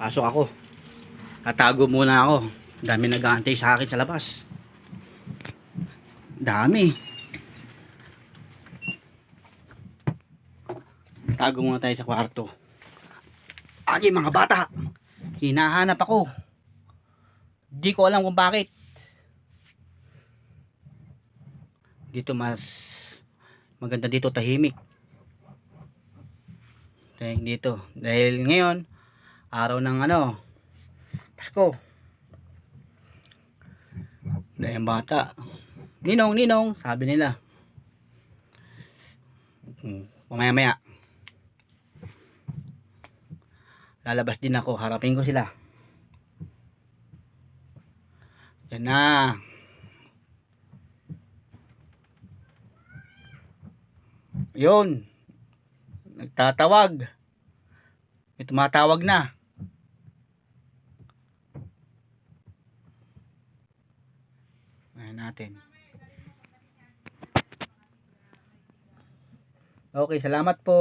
Pasok ako. Tatago muna ako. Dami nag-aantay sa akin sa labas. Dami. Tago muna tayo sa kwarto. Ay, mga bata. Hinahanap ako. Di ko alam kung bakit. Dito mas maganda dito, tahimik. Dito. Dahil ngayon, araw ng Pasko. Dahil yung bata. Ninong, ninong, sabi nila. Pamaya-maya. Lalabas din ako, harapin ko sila. Yan na. Yun. Nagtatawag. May tumatawag na. Ayan natin. Okay, salamat po.